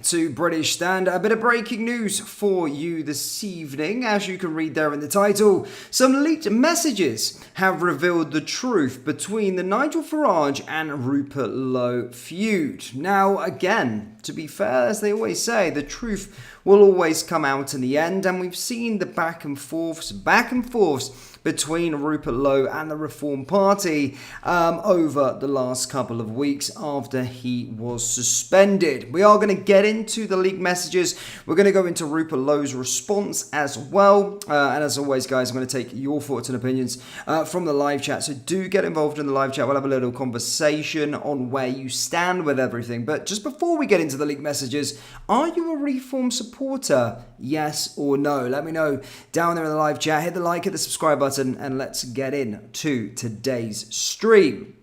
To British Standard, a bit of breaking news for you this evening. As you can read there in the title, some leaked messages have revealed the truth between the Nigel Farage and Rupert Lowe feud. Now, again, to be fair, as they always say, the truth will always come out in the end, and we've seen the back and forths between Rupert Lowe and the Reform Party over the last couple of weeks after he was suspended. We are going to get into the leaked messages. We're going to go into Rupert Lowe's response as well. And as always, guys, I'm going to take your thoughts and opinions from the live chat. So do get involved in the live chat. We'll have a little conversation on where you stand with everything. But just before we get into the leaked messages, are you a Reform supporter? Yes or no? Let me know down there in the live chat. Hit the like, hit the subscribe button, and let's get into today's stream.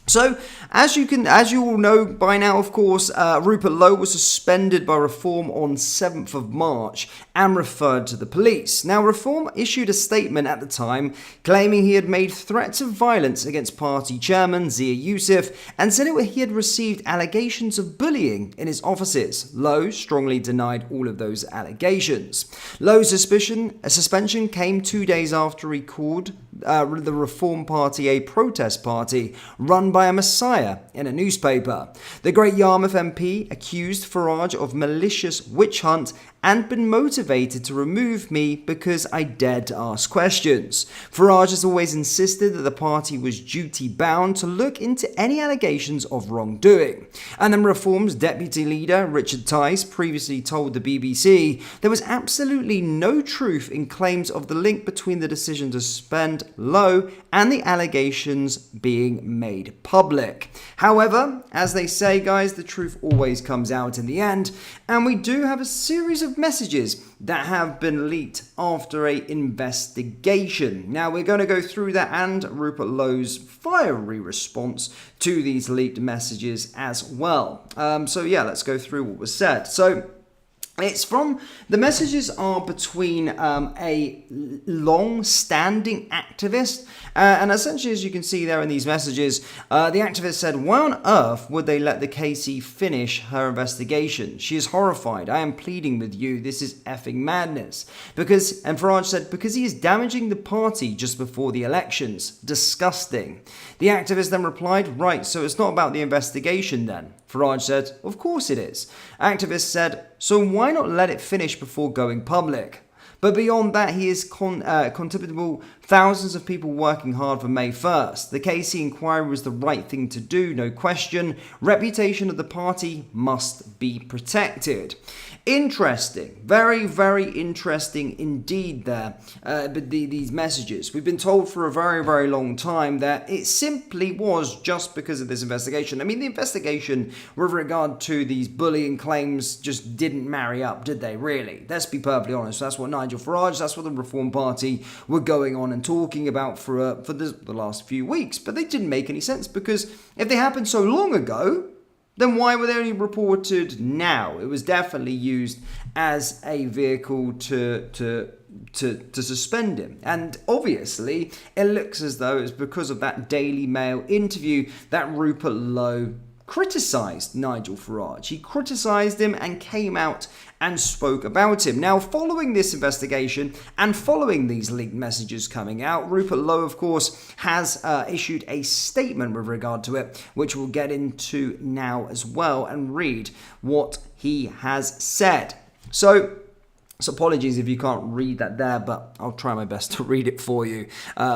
So, as you all know by now, of course, Rupert Lowe was suspended by Reform on 7th of March and referred to the police. Now, Reform issued a statement at the time claiming he had made threats of violence against party chairman Zia Youssef and said he had received allegations of bullying in his offices. Lowe strongly denied all of those allegations. Lowe's suspension came 2 days after he called the Reform Party a protest party run by a messiah in a newspaper. The Great Yarmouth MP accused Farage of malicious witch hunt and been motivated to remove me because I dared to ask questions. Farage has always insisted that the party was duty-bound to look into any allegations of wrongdoing. And then Reform's deputy leader, Richard Tice, previously told the BBC there was absolutely no truth in claims of the link between the decision to suspend Lowe and the allegations being made public. However, as they say, guys, the truth always comes out in the end, and we do have a series of messages that have been leaked after an investigation. Now, we're going to go through that and Rupert Lowe's fiery response to these leaked messages as well. So yeah, let's go through what was said. So the messages are between a long-standing activist, and essentially, as you can see there in these messages, the activist said, "Why on earth would they let the KC finish her investigation? She is horrified. I am pleading with you. This is effing madness." And Farage said, "Because he is damaging the party just before the elections. Disgusting." The activist then replied, "Right, so it's not about the investigation then?" Farage said, "Of course it is." Activist said, "So why not let it finish before going public?" But beyond that, he is contemptible. Thousands of people working hard for May 1st. The KC inquiry was the right thing to do, no question. Reputation of the party must be protected. Interesting. Very, very interesting indeed there. But these messages. We've been told for a very, very long time that it simply was just because of this investigation. I mean, the investigation with regard to these bullying claims just didn't marry up, did they, really? Let's be perfectly honest. That's what Nigel Farage, that's what the Reform Party were going on and talking about for the last few weeks. But they didn't make any sense, because if they happened so long ago, then why were they only reported now? It was definitely used as a vehicle to suspend him. And obviously, it looks as though it's because of that Daily Mail interview that Rupert Lowe criticised Nigel Farage. He criticised him and came out and spoke about him. Now, following this investigation and following these leaked messages coming out, Rupert Lowe, of course, has issued a statement with regard to it, which we'll get into now as well and read what he has said. So apologies if you can't read that there, but I'll try my best to read it for you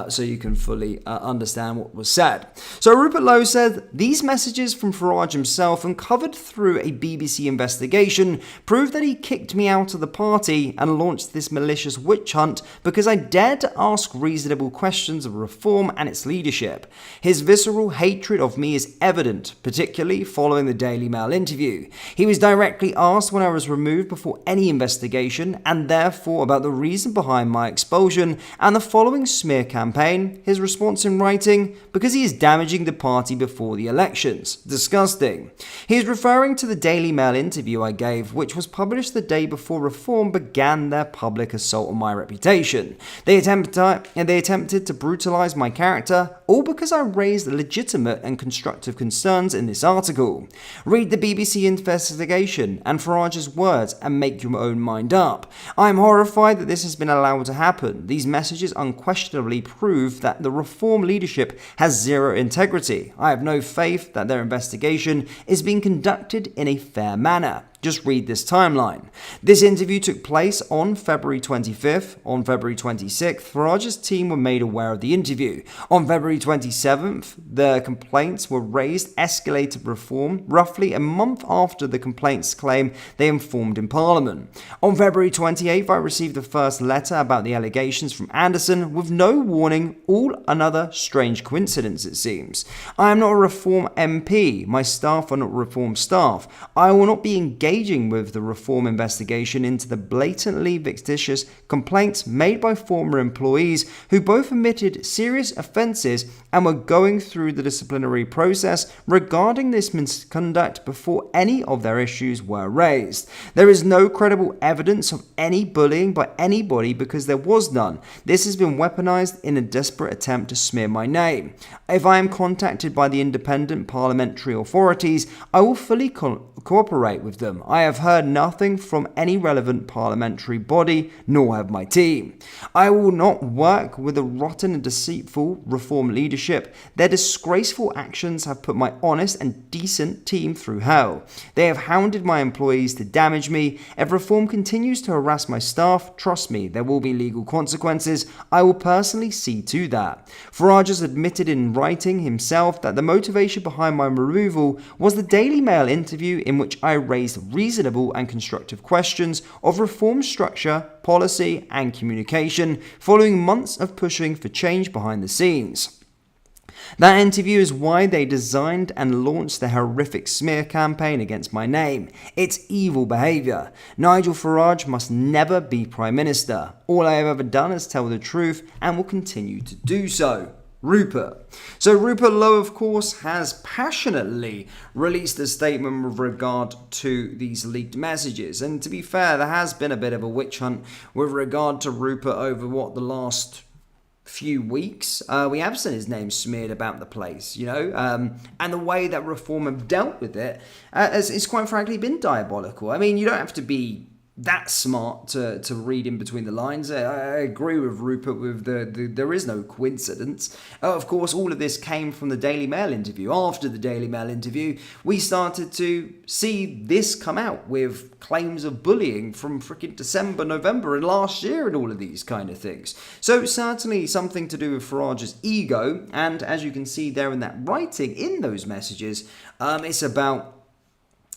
so you can fully understand what was said. So Rupert Lowe said, "These messages from Farage himself, uncovered through a BBC investigation, prove that he kicked me out of the party and launched this malicious witch hunt because I dared to ask reasonable questions of Reform and its leadership. His visceral hatred of me is evident, particularly following the Daily Mail interview. He was directly asked when I was removed before any investigation, information and therefore about the reason behind my expulsion and the following smear campaign. His response in writing, because he is damaging the party before the elections. Disgusting. He is referring to the Daily Mail interview I gave, which was published the day before Reform began their public assault on my reputation. They attempted to brutalise my character, all because I raised legitimate and constructive concerns in this article. Read the BBC investigation and Farage's words and make your own mind up. I am horrified that this has been allowed to happen. These messages unquestionably prove that the Reform leadership has zero integrity. I have no faith that their investigation is being conducted in a fair manner. Just read this timeline. This interview took place on February 25th. On February 26th, Farage's team were made aware of the interview. On February 27th, the complaints were raised, escalated Reform. Roughly a month after the complaints claim they informed in Parliament. On February 28th, I received the first letter about the allegations from Anderson with no warning, all another strange coincidence it seems. I am not a Reform MP. My staff are not Reform staff. I will not be engaging with the Reform investigation into the blatantly fictitious complaints made by former employees who both admitted serious offences and were going through the disciplinary process regarding this misconduct before any of their issues were raised. There is no credible evidence of any bullying by anybody because there was none. This has been weaponised in a desperate attempt to smear my name. If I am contacted by the independent parliamentary authorities, I will fully cooperate with them. I have heard nothing from any relevant parliamentary body, nor have my team. I will not work with a rotten and deceitful Reform leadership. Their disgraceful actions have put my honest and decent team through hell. They have hounded my employees to damage me. If Reform continues to harass my staff, trust me, there will be legal consequences. I will personally see to that. Farage has admitted in writing himself that the motivation behind my removal was the Daily Mail interview in which I raised reasonable and constructive questions of Reform structure, policy and communication following months of pushing for change behind the scenes. That interview is why they designed and launched the horrific smear campaign against my name. It's evil behaviour. Nigel Farage must never be Prime Minister. All I have ever done is tell the truth and will continue to do so. Rupert. So Rupert Lowe, of course, has passionately released a statement with regard to these leaked messages. And to be fair, there has been a bit of a witch hunt with regard to Rupert over the last few weeks. We have seen his name smeared about the place, and the way that Reform have dealt with it has quite frankly been diabolical. I mean, you don't have to be that smart to read in between the lines. I agree with Rupert with there is no coincidence. Of course, all of this came from the Daily Mail interview. After the Daily Mail interview, we started to see this come out with claims of bullying from freaking December, November and last year and all of these kind of things. So certainly something to do with Farage's ego, and as you can see there in that writing in those messages, it's about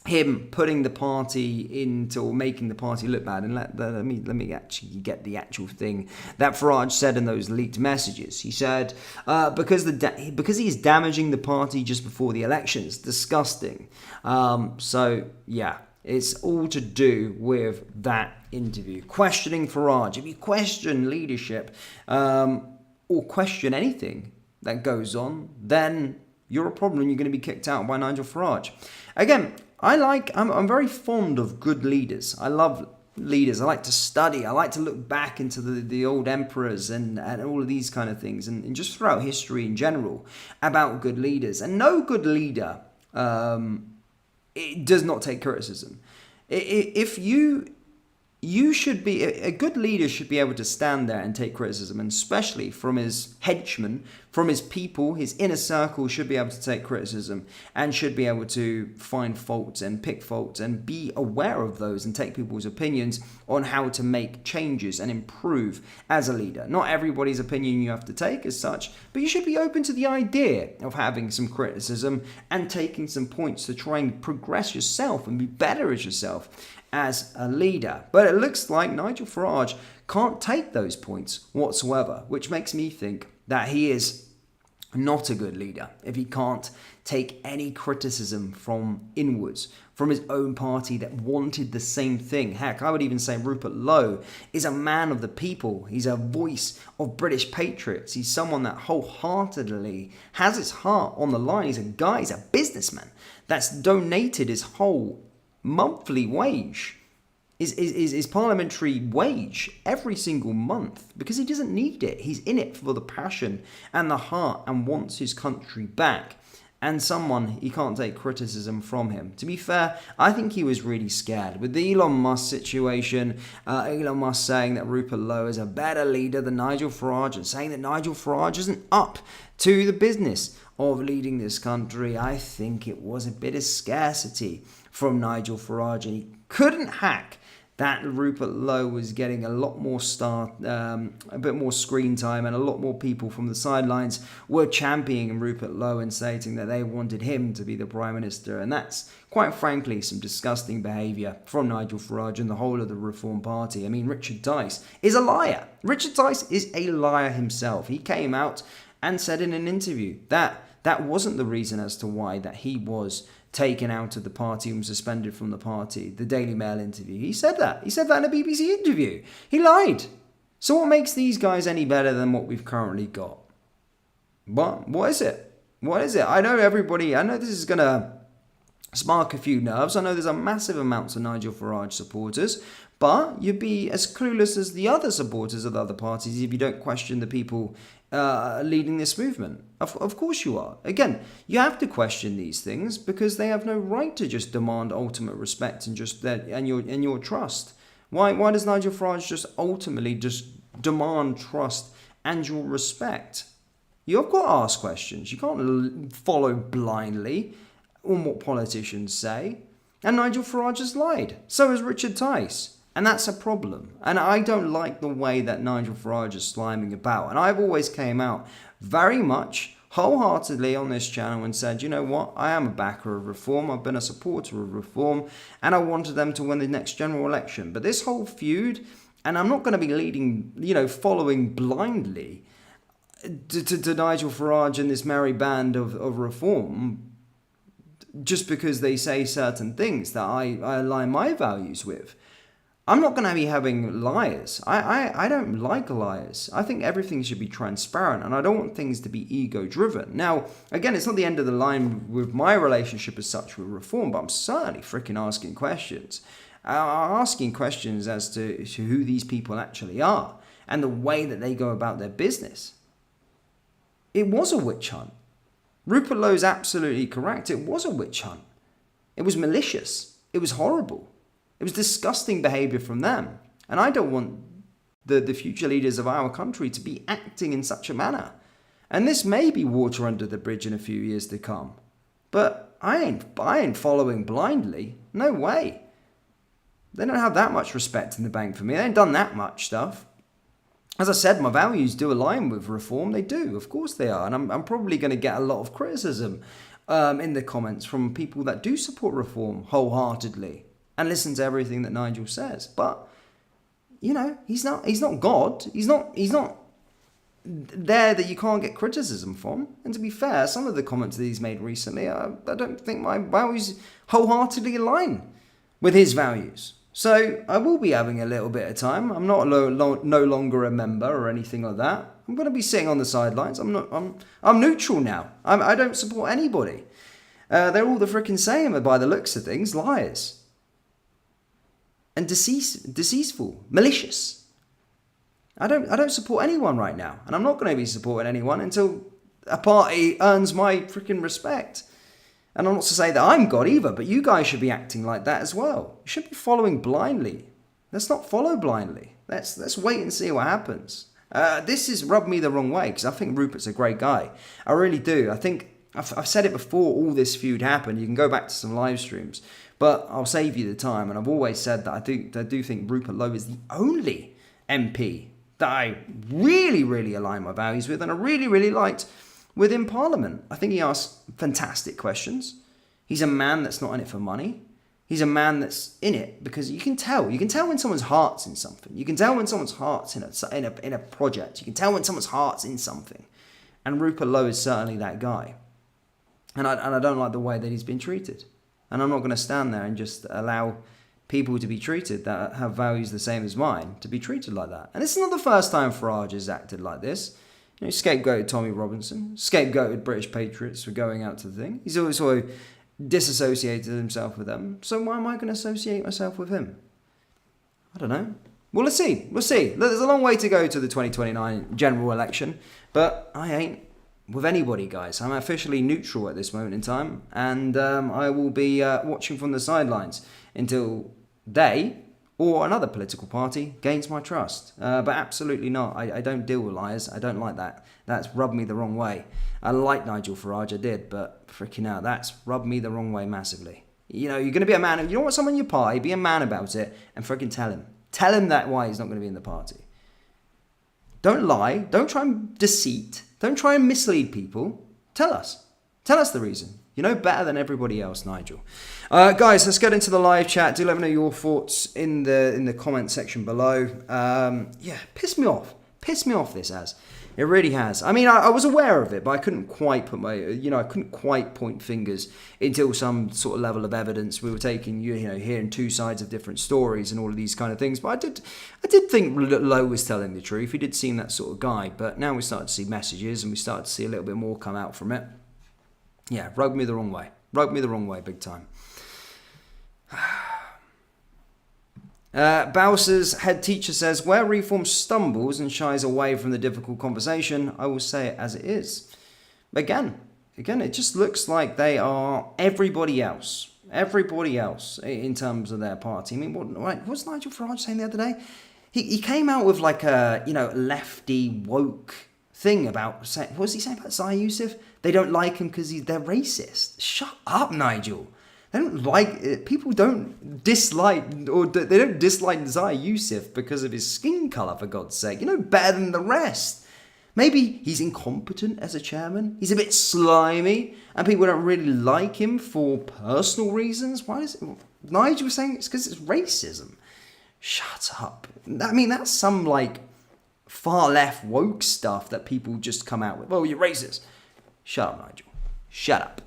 him putting the party into, or making the party look bad. And let me actually get the actual thing that Farage said in those leaked messages. He said, because he is damaging the party just before the elections. Disgusting. So yeah, it's all to do with that interview. Questioning Farage. If you question leadership or question anything that goes on, then you're a problem and you're going to be kicked out by Nigel Farage. Again, I'm very fond of good leaders. I love leaders. I like to study. I like to look back into the old emperors and all of these kind of things, and just throughout history in general about good leaders. And no good leader it does not take criticism. If you should be, a good leader should be able to stand there and take criticism, and especially from his henchmen, from his people, his inner circle should be able to take criticism and should be able to find faults and pick faults and be aware of those and take people's opinions on how to make changes and improve as a leader. Not everybody's opinion you have to take as such, but you should be open to the idea of having some criticism and taking some points to try and progress yourself and be better as yourself as a leader. But it looks like Nigel Farage can't take those points whatsoever, which makes me think that he is not a good leader if he can't take any criticism from inwards, from his own party that wanted the same thing. Heck, I would even say Rupert Lowe is a man of the people. He's a voice of British patriots. He's someone that wholeheartedly has his heart on the line. He's a businessman that's donated his whole monthly wage, his parliamentary wage every single month, because he doesn't need it. He's in it for the passion and the heart and wants his country back. And someone, he can't take criticism from him. To be fair, I think he was really scared. With the Elon Musk situation, Elon Musk saying that Rupert Lowe is a better leader than Nigel Farage, and saying that Nigel Farage isn't up to the business of leading this country, I think it was a bit of scarcity from Nigel Farage, and he couldn't hack that Rupert Lowe was getting a lot more a bit more screen time, and a lot more people from the sidelines were championing Rupert Lowe and stating that they wanted him to be the Prime Minister. And that's, quite frankly, some disgusting behaviour from Nigel Farage and the whole of the Reform Party. I mean, Richard Tice is a liar. Richard Tice is a liar himself. He came out and said in an interview that that wasn't the reason as to why that he was taken out of the party and was suspended from the party. The Daily Mail interview. He said that. He said that in a BBC interview. He lied. So what makes these guys any better than what we've currently got? What is it? What is it? I know this is going to spark a few nerves. I know there's a massive amount of Nigel Farage supporters, but you'd be as clueless as the other supporters of the other parties if you don't question the people leading this movement. Of course you are. Again, you have to question these things because they have no right to just demand ultimate respect and just that and your trust. Why does Nigel Farage just ultimately just demand trust and your respect? You've got to ask questions. You can't follow blindly on what politicians say. And Nigel Farage has lied. So has Richard Tice. And that's a problem. And I don't like the way that Nigel Farage is sliming about. And I've always came out very much wholeheartedly on this channel and said, you know what, I am a backer of reform. I've been a supporter of reform. And I wanted them to win the next general election. But this whole feud, and I'm not going to be following blindly to Nigel Farage and this merry band of reform just because they say certain things that I align my values with. I'm not going to be having liars. I don't like liars. I think everything should be transparent, and I don't want things to be ego-driven. Now, again, it's not the end of the line with my relationship as such with reform, but I'm certainly freaking asking questions. Asking questions as to who these people actually are and the way that they go about their business. It was a witch hunt. Rupert Lowe's absolutely correct. It was a witch hunt. It was malicious. It was horrible. It was disgusting behaviour from them. And I don't want the future leaders of our country to be acting in such a manner. And this may be water under the bridge in a few years to come. But I ain't following blindly. No way. They don't have that much respect in the bank for me. They ain't done that much stuff. As I said, my values do align with reform. They do. Of course they are. And I'm probably going to get a lot of criticism in the comments from people that do support reform wholeheartedly and listen to everything that Nigel says. But, he's not God. He's not there that you can't get criticism from. And to be fair, some of the comments that he's made recently, I don't think my values wholeheartedly align with his values. So I will be having a little bit of time. I'm not no longer a member or anything like that. I'm going to be sitting on the sidelines. I'm neutral now. I don't support anybody. They're all the frickin' same by the looks of things. Liars. And deceitful, malicious. I don't support anyone right now, and I'm not going to be supporting anyone until a party earns my freaking respect. And I'm not to say that I'm God either, but you guys should be acting like that as well. You should be following blindly. Let's not follow blindly. Let's wait and see what happens. This has rubbed me the wrong way because I think Rupert's a great guy. I really do. I think I've said it before all this feud happened. You can go back to some live streams. But I'll save you the time, and I've always said that I do think Rupert Lowe is the only MP that I really, really align my values with, and I really, really liked within Parliament. I think he asks fantastic questions. He's a man that's not in it for money. He's a man that's in it because you can tell when someone's heart's in something. You can tell when someone's heart's in a project. You can tell when someone's heart's in something. And Rupert Lowe is certainly that guy. And I don't like the way that he's been treated. And I'm not going to stand there and just allow people to be treated that have values the same as mine to be treated like that. And it's not the first time Farage has acted like this. You know, he scapegoated Tommy Robinson, scapegoated British patriots for going out to the thing. He's also disassociated himself with them. So why am I going to associate myself with him? I don't know. Well, let's see. We'll see. There's a long way to go to the 2029 general election, but I ain't with anybody, guys. I'm officially neutral at this moment in time, and I will be watching from the sidelines until they or another political party gains my trust. But absolutely not. I don't deal with liars. I don't like that. That's rubbed me the wrong way. I like Nigel Farage, I did, but freaking out, that's rubbed me the wrong way massively. You know, you're going to be a man. You don't want someone in your party, be a man about it, and freaking tell him. Tell him that why he's not going to be in the party. Don't lie. Don't try and deceit. Don't try and mislead people. Tell us. Tell us the reason. You know better than everybody else, Nigel. Guys, let's get into the live chat. Do let me know your thoughts in the comment section below. Yeah, piss me off. Piss me off, this has. It really has. I mean, I was aware of it, but I couldn't quite put I couldn't quite point fingers until some sort of level of evidence. We were taking, hearing two sides of different stories and all of these kind of things. But I did think Lowe was telling the truth. He did seem that sort of guy. But now we started to see messages and we started to see a little bit more come out from it. Yeah, rubbed me the wrong way. Rubbed me the wrong way, big time. Bowser's head teacher says, where reform stumbles and shies away from the difficult conversation, I will say it as it is. Again, it just looks like they are everybody else in terms of their party. I mean, what was Nigel Farage saying the other day? He came out with like a, lefty woke thing about, what was he saying about Zahir Yusuf? They don't like him because they're racist. Shut up, Nigel. They don't like it. People don't dislike, or they don't dislike Zahir Yusuf because of his skin colour, for God's sake. You know better than the rest. Maybe he's incompetent as a chairman. He's a bit slimy, and people don't really like him for personal reasons. Why is it? Nigel was saying it's because it's racism. Shut up. I mean, that's some far left woke stuff that people just come out with. Well, you're racist. Shut up, Nigel. Shut up.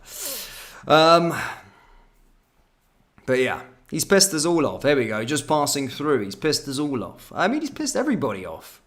But yeah, he's pissed us all off. There we go, just passing through. He's pissed us all off. I mean, he's pissed everybody off.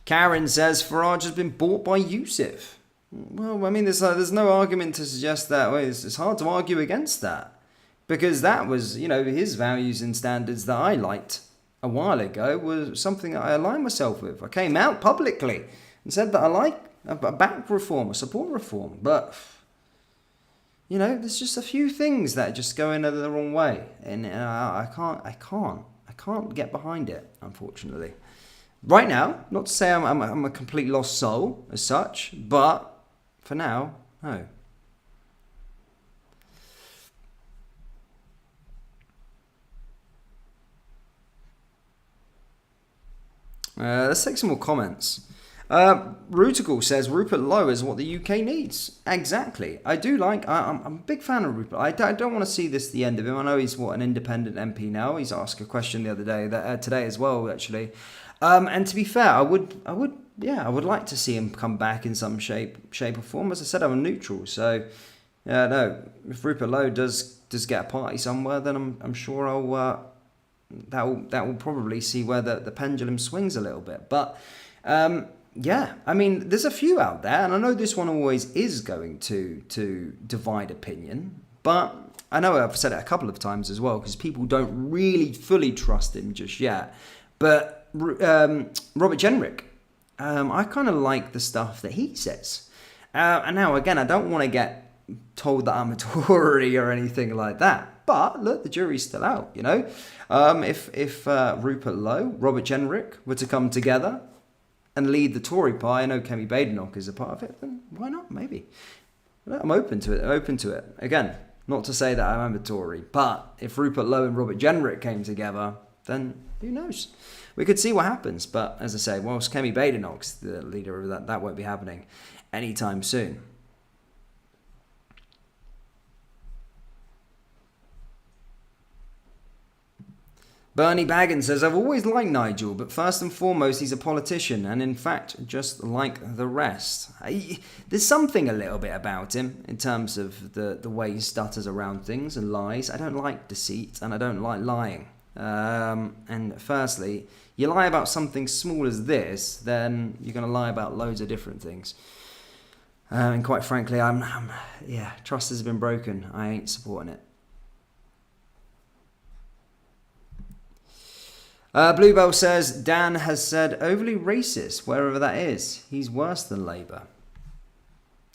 Karen says Farage has been bought by Yusuf. Well, I mean, there's no argument to suggest that. Well, it's hard to argue against that. Because that was, his values and standards that I liked a while ago was something that I aligned myself with. I came out publicly and said that I back reform, I support reform. But there's just a few things that just go in the wrong way, and I can't get behind it, unfortunately. Right now, not to say I'm a complete lost soul as such, but for now, no. Let's take some more comments. Rutical says Rupert Lowe is what the UK needs. Exactly. I do I'm a big fan of Rupert. I don't want to see this the end of him. I know he's an independent MP now. He's asked a question the other day, today as well, actually. And to be fair, I would like to see him come back in some shape or form. As I said, I'm neutral. So, no, if Rupert Lowe does get a party somewhere, then I'm sure that will probably see where the pendulum swings a little bit. But yeah, I mean, there's a few out there, and I know this one always is going to divide opinion, but I know I've said it a couple of times as well, because people don't really fully trust him just yet. But Robert Jenrick, I kind of like the stuff that he says. And now, again, I don't want to get told that I'm a Tory or anything like that. But look, the jury's still out, If Rupert Lowe, Robert Jenrick were to come together and lead the Tory party, I know Kemi Badenoch is a part of it, then why not? Maybe. I'm open to it. Again, not to say that I'm a Tory, but if Rupert Lowe and Robert Jenrick came together, then who knows? We could see what happens. But as I say, whilst Kemi Badenoch's the leader of that won't be happening anytime soon. Bernie Baggins says, I've always liked Nigel, but first and foremost, he's a politician, and in fact, just like the rest. There's something a little bit about him in terms of the way he stutters around things and lies. I don't like deceit, and I don't like lying. And firstly, you lie about something small as this, then you're going to lie about loads of different things. And quite frankly, trust has been broken. I ain't supporting it. Bluebell says, Dan has said overly racist, wherever that is. He's worse than Labour.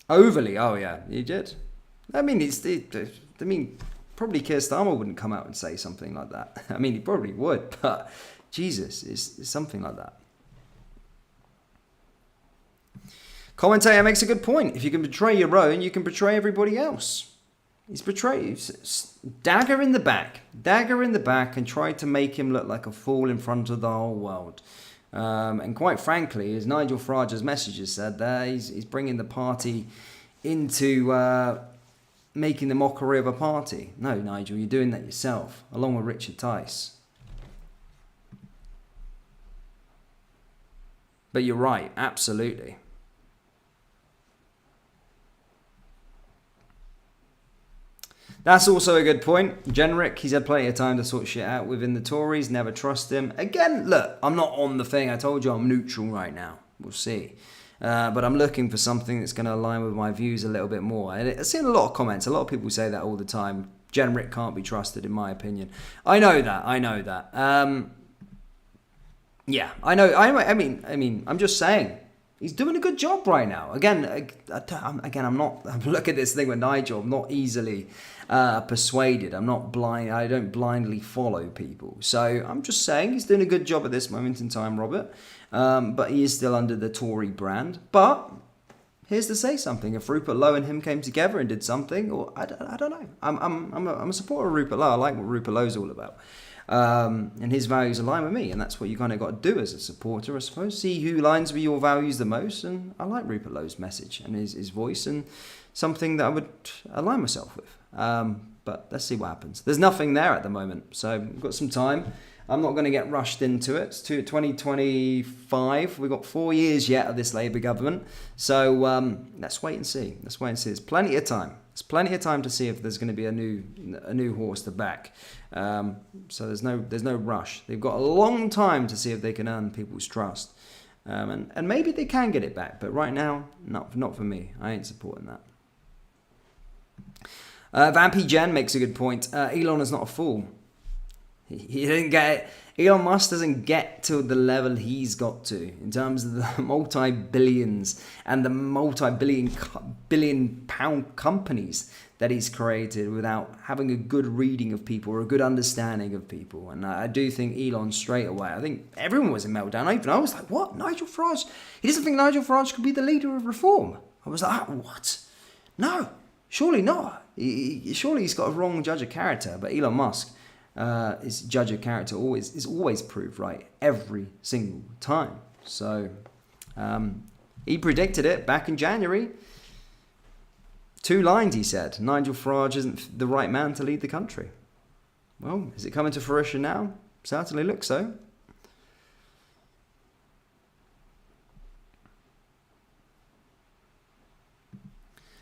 Overly? Oh, yeah, he did. I mean, probably Keir Starmer wouldn't come out and say something like that. I mean, he probably would, but Jesus, it's something like that. Commentator makes a good point. If you can betray your own, you can betray everybody else. He's betrayed. Dagger in the back, and tried to make him look like a fool in front of the whole world. And quite frankly, as Nigel Farage's messages said there, he's bringing the party into making the mockery of a party. No, Nigel, you're doing that yourself, along with Richard Tice. But you're right, absolutely. That's also a good point. Jenrick, he's had plenty of time to sort shit out within the Tories. Never trust him. Again, look, I'm not on the thing. I told you I'm neutral right now. We'll see. But I'm looking for something that's going to align with my views a little bit more. And I've seen a lot of comments. A lot of people say that all the time. Jenrick can't be trusted, in my opinion. I know that. Yeah, I know. I mean, I'm just saying. He's doing a good job right now. Again, I'm look at this thing with Nigel. I'm not easily persuaded. I'm not blind. I don't blindly follow people. So I'm just saying he's doing a good job at this moment in time, Robert. But he is still under the Tory brand. But here's to say something. If Rupert Lowe and him came together and did something, or I don't know. I'm a supporter of Rupert Lowe. I like what Rupert Lowe's all about. And his values align with me, and that's what you kind of got to do as a supporter, I suppose. See who aligns with your values the most, and I like Rupert Lowe's message and his voice, and something that I would align myself with. But let's see what happens. There's nothing there at the moment, so we've got some time. I'm not going to get rushed into it. It's 2025. We've got 4 years yet of this Labour government, so let's wait and see. There's plenty of time. There's plenty of time to see if there's going to be a new horse to back. So there's no rush. They've got a long time to see if they can earn people's trust, and maybe they can get it back. But right now, not for me. I ain't supporting that. Vampy Jen makes a good point. Elon is not a fool. He didn't get it. Elon Musk doesn't get to the level he's got to in terms of the multi-billions and the multi-billion pound companies that he's created without having a good reading of people or a good understanding of people. And I do think Elon straight away, I think everyone was in meltdown. Even I was like, what? Nigel Farage? He doesn't think Nigel Farage could be the leader of reform. I was like, what? No, surely not. Surely he's got a wrong judge of character. But Elon Musk, his judge of character is always proved right every single time. So he predicted it back in January. 2 lines, he said. Nigel Farage isn't the right man to lead the country. Well, is it coming to fruition now? Certainly looks so.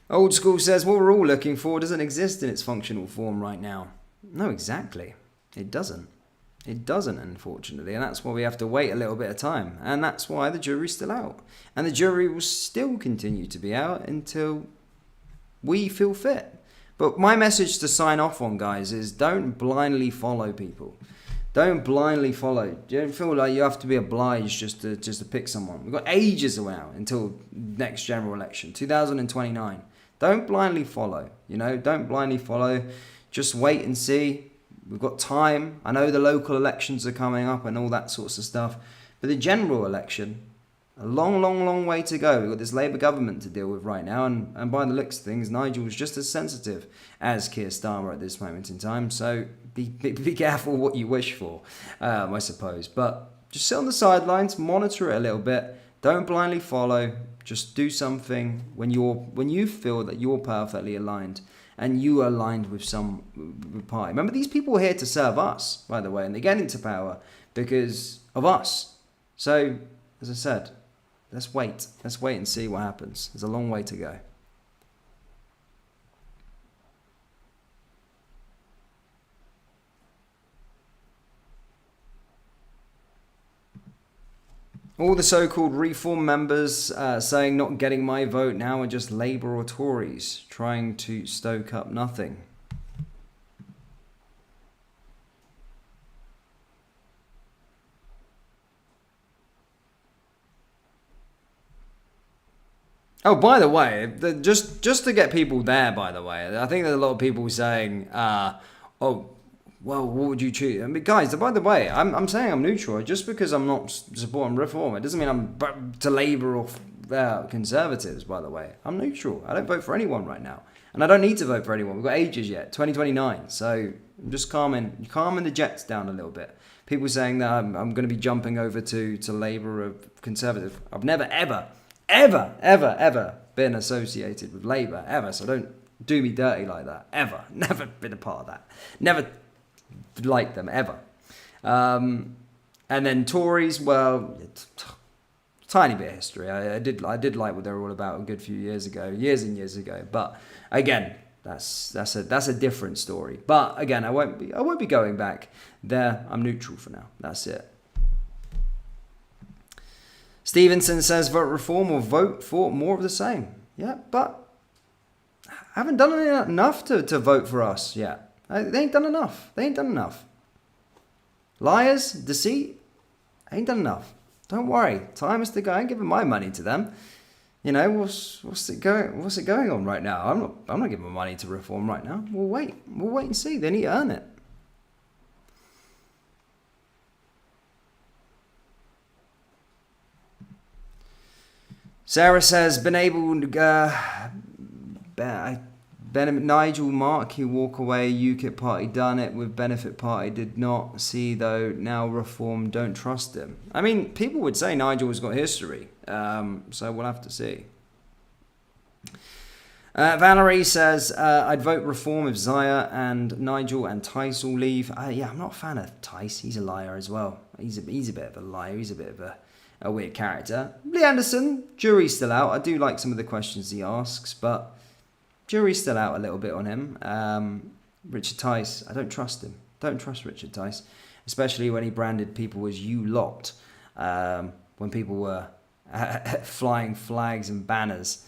Old School says, what we're all looking for doesn't exist in its functional form right now. No, exactly. It doesn't. It doesn't, unfortunately, and that's why we have to wait a little bit of time. And that's why the jury's still out. And the jury will still continue to be out until we feel fit. But my message to sign off on, guys, is don't blindly follow people. Don't blindly follow. Don't feel like you have to be obliged just to pick someone. We've got ages around until next general election, 2029. Don't blindly follow. Don't blindly follow. Just wait and see. We've got time. I know the local elections are coming up and all that sorts of stuff. But the general election, a long, long, long way to go. We've got this Labour government to deal with right now. And by the looks of things, Nigel was just as sensitive as Keir Starmer at this moment in time. So be careful what you wish for, I suppose. But just sit on the sidelines, monitor it a little bit. Don't blindly follow. Just do something when you feel that you're perfectly aligned and you are aligned with some party. Remember, these people are here to serve us, by the way, and they get into power because of us. So, as I said, let's wait. Let's wait and see what happens. There's a long way to go. All the so-called Reform members saying not getting my vote now are just Labour or Tories, trying to stoke up nothing. Oh, by the way, just to get people there, by the way, I think there's a lot of people saying, oh, well, what would you choose? I mean, guys, by the way, I'm saying I'm neutral. Just because I'm not supporting reform, it doesn't mean I'm to Labour or Conservatives, by the way. I'm neutral. I don't vote for anyone right now. And I don't need to vote for anyone. We've got ages yet, 2029. So I'm just calming the jets down a little bit. People saying that I'm going to be jumping over to Labour or Conservative. I've never, ever been associated with Labour, ever. So don't do me dirty like that, ever. Never been a part of that. Never liked them, ever. And then Tories, well, tiny bit of history. I did like what they were all about a good few years and years ago. But again, that's a different story. But again, I won't be going back there. I'm neutral for now. That's it. Stevenson says vote reform or vote for more of the same. Yeah, but I haven't done enough to vote for us yet. They ain't done enough. Liars, deceit, ain't done enough. Don't worry. Time is to go. I ain't giving my money to them. You know, what's it going on right now? I'm not giving my money to reform right now. We'll wait and see. They need to earn it. Sarah says, been able to Nigel Markey walk away, UKIP party done it with Benefit Party, did not see though, now reform, don't trust him. I mean, people would say Nigel has got history, so we'll have to see. Valerie says, I'd vote reform if Zaya and Nigel and Tice all leave. Yeah, I'm not a fan of Tice, he's a liar as well. He's a bit of a liar, he's a bit of a weird character. Lee Anderson, jury's still out. I do like some of the questions he asks, but jury's still out a little bit on him. Richard Tice, I don't trust him. Don't trust Richard Tice, especially when he branded people as you lot, when people were flying flags and banners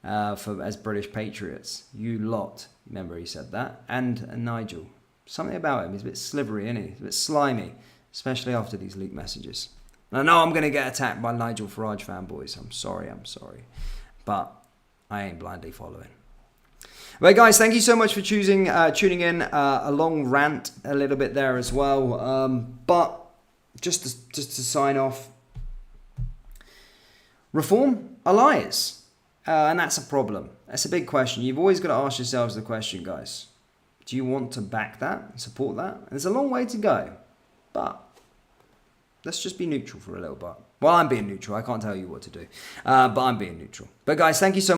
as British patriots. You lot, remember he said that. And Nigel, something about him, he's a bit slivery, isn't he? He's a bit slimy, especially after these leaked messages. I know I'm going to get attacked by Nigel Farage fanboys. I'm sorry. But I ain't blindly following. But guys, thank you so much for tuning in. A long rant a little bit there as well. But just to sign off, reform are liars. And that's a problem. That's a big question. You've always got to ask yourselves the question, guys. Do you want to back that, support that? There's a long way to go. But let's just be neutral for a little bit. Well, I'm being neutral. I can't tell you what to do. But I'm being neutral. But guys, thank you so much.